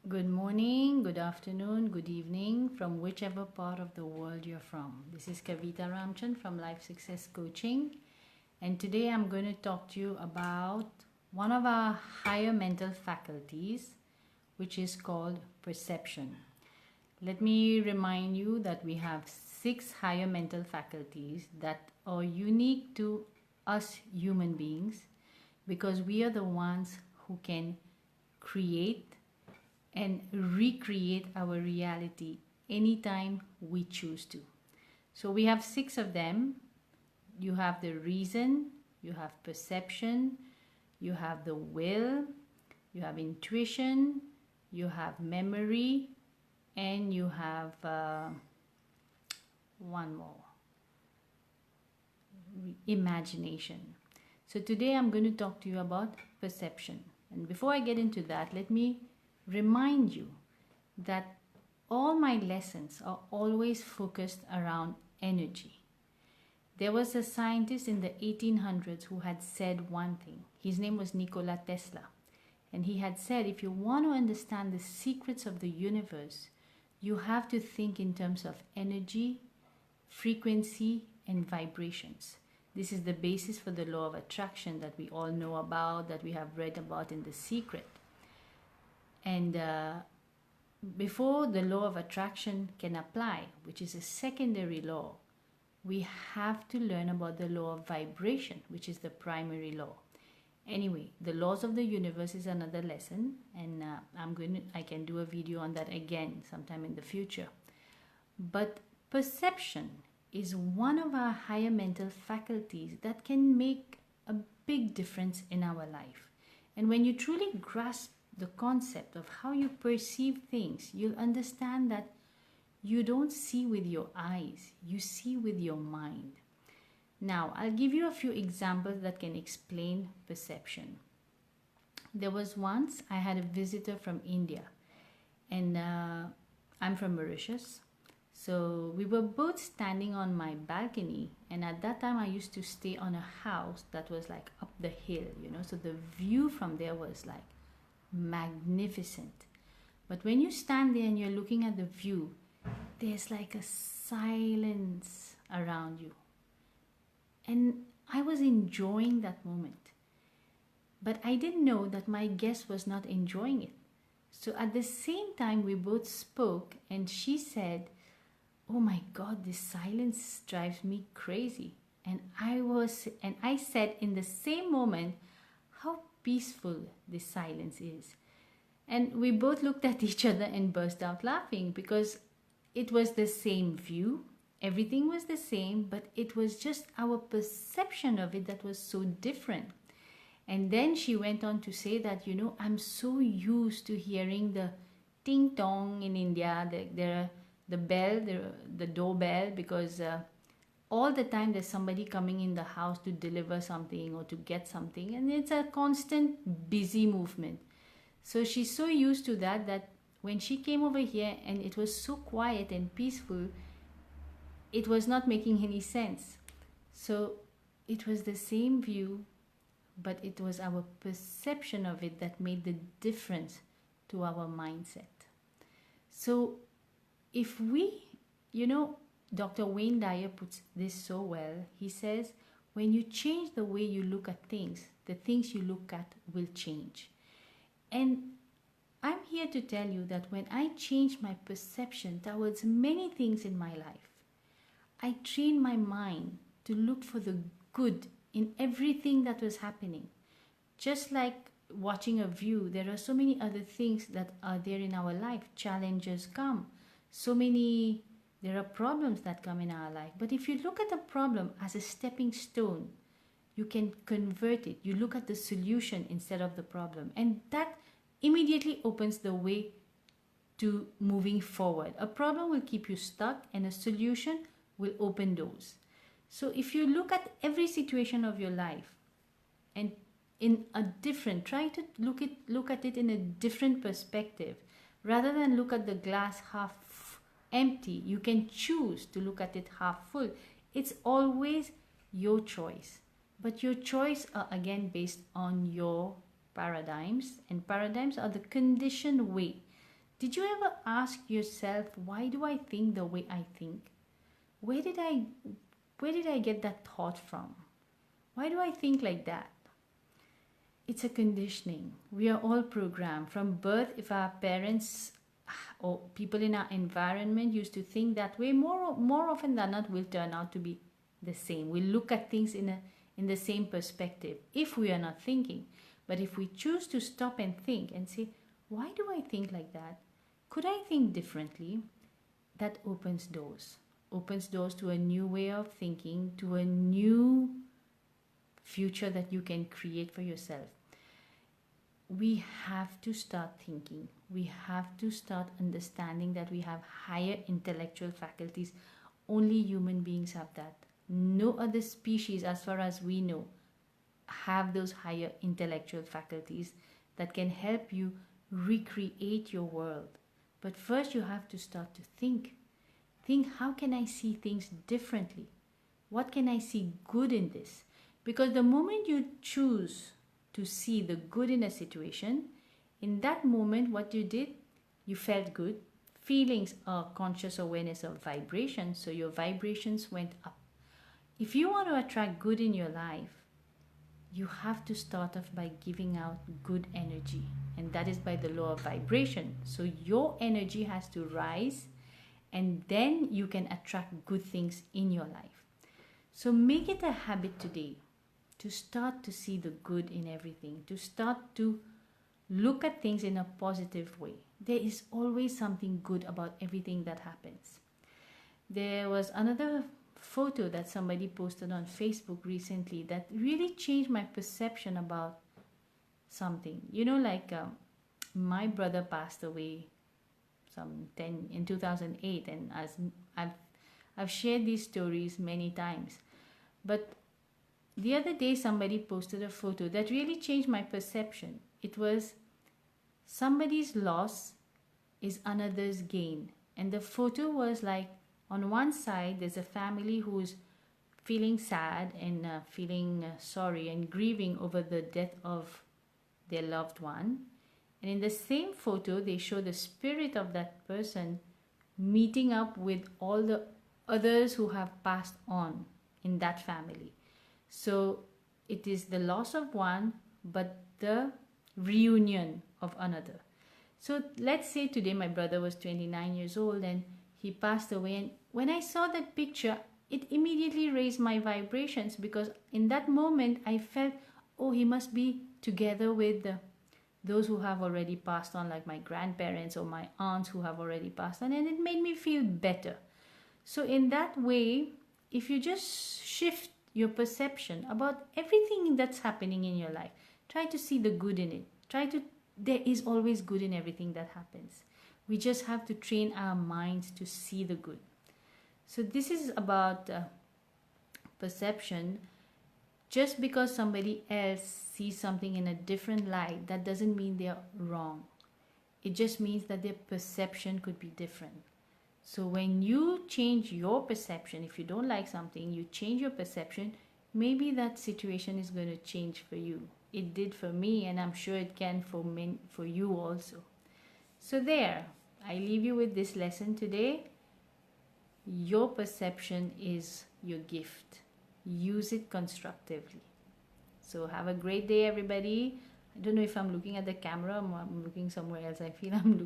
Good morning, good afternoon, good evening from whichever part of the world you're from. This is Kavita Ramchand from Life Success Coaching, and today I'm going to talk to you about one of our higher mental faculties, which is called perception. Let me remind you that we have 6 higher mental faculties that are unique to us human beings because we are the ones who can create and recreate our reality anytime we choose to. So we have 6 of them. You have the reason, you have perception, you have the will, you have intuition, you have memory, and you have one more, imagination. So today I'm going to talk to you about perception. And before I get into that, let me remind you that all my lessons are always focused around energy. There was a scientist in the 1800s who had said one thing. His name was Nikola Tesla. And he had said, if you want to understand the secrets of the universe, you have to think in terms of energy, frequency, and vibrations. This is the basis for the law of attraction that we all know about, that we have read about in The Secret. And before the law of attraction can apply, which is a secondary law, we have to learn about the law of vibration, which is the primary law. Anyway, the laws of the universe is another lesson, and I can do a video on that again sometime in the future. But perception is one of our higher mental faculties that can make a big difference in our life. And when you truly grasp the concept of how you perceive things, you'll understand that you don't see with your eyes, you see with your mind. Now, I'll give you a few examples that can explain perception. There was once I had a visitor from India, and I'm from Mauritius. So we were both standing on my balcony, and at that time I used to stay on a house that was like up the hill, so the view from there was like magnificent. But when you stand there and you're looking at the view, there's like a silence around you. And I was enjoying that moment. But I didn't know that my guest was not enjoying it. So at the same time, we both spoke, and she said, "Oh my God, this silence drives me crazy." And I said in the same moment, how peaceful this silence is. And we both looked at each other and burst out laughing because it was the same view. Everything was the same, but it was just our perception of it that was so different. And then she went on to say that, I'm so used to hearing the ting tong in India, the bell, the doorbell, because all the time there's somebody coming in the house to deliver something or to get something, and it's a constant busy movement. So she's so used to that when she came over here and it was so quiet and peaceful, it was not making any sense. So it was the same view, but it was our perception of it that made the difference to our mindset. So if we, Dr. Wayne Dyer puts this so well. He says, when you change the way you look at things, the things you look at will change. And I'm here to tell you that when I changed my perception towards many things in my life, I trained my mind to look for the good in everything that was happening. Just like watching a view, there are so many other things that are there in our life. Challenges come. There are problems that come in our life. But if you look at the problem as a stepping stone, you can convert it. You look at the solution instead of the problem. And that immediately opens the way to moving forward. A problem will keep you stuck, and a solution will open doors. So if you look at every situation of your life and try to look at it in a different perspective, rather than look at the glass half empty, you can choose to look at it half full. It's always your choice. But your choice are again based on your paradigms, and paradigms are the conditioned way Did you ever ask yourself, why do I think the way I think? Where did I get that thought from? Why do I think like that? It's a conditioning. We are all programmed from birth. If our parents or people in our environment used to think that way, more often than not will turn out to be the same. We look at things in the same perspective if we are not thinking. But if we choose to stop and think and say, why do I think like that? Could I think differently? That opens doors to a new way of thinking, to a new future that you can create for yourself. We have to start thinking. We have to start understanding that we have higher intellectual faculties. Only human beings have that. No other species, as far as we know, have those higher intellectual faculties that can help you recreate your world. But first you have to start to think. Think, how can I see things differently? What can I see good in this? Because the moment you choose to see the good in a situation, in that moment what you did, you felt good. Feelings are conscious awareness of vibration, so your vibrations went up. If you want to attract good in your life, you have to start off by giving out good energy, and that is by the law of vibration. So your energy has to rise, and then you can attract good things in your life. So make it a habit today to start to see the good in everything, to start to look at things in a positive way. There is always something good about everything that happens. There was another photo that somebody posted on Facebook recently that really changed my perception about something. My brother passed away in 2008, and as I've shared these stories many times. But the other day somebody posted a photo that really changed my perception. It was, somebody's loss is another's gain. And the photo was like, on one side there's a family who's feeling sad and feeling sorry and grieving over the death of their loved one. And in the same photo they show the spirit of that person meeting up with all the others who have passed on in that family. So it is the loss of one, but the reunion of another. So let's say today my brother was 29 years old and he passed away. And when I saw that picture, it immediately raised my vibrations, because in that moment I felt, oh, he must be together with those who have already passed on, like my grandparents or my aunts who have already passed on. And it made me feel better. So in that way, if you just shift your perception about everything that's happening in your life, try to see the good in it. There is always good in everything that happens. We just have to train our minds to see the good. So this is about perception. Just because somebody else sees something in a different light, that doesn't mean they're wrong. It just means that their perception could be different. So when you change your perception, if you don't like something, you change your perception, maybe that situation is going to change for you. It did for me, and I'm sure it can for you also. So there, I leave you with this lesson today. Your perception is your gift. Use it constructively. So have a great day, everybody. I don't know if I'm looking at the camera or I'm looking somewhere else. I feel I'm looking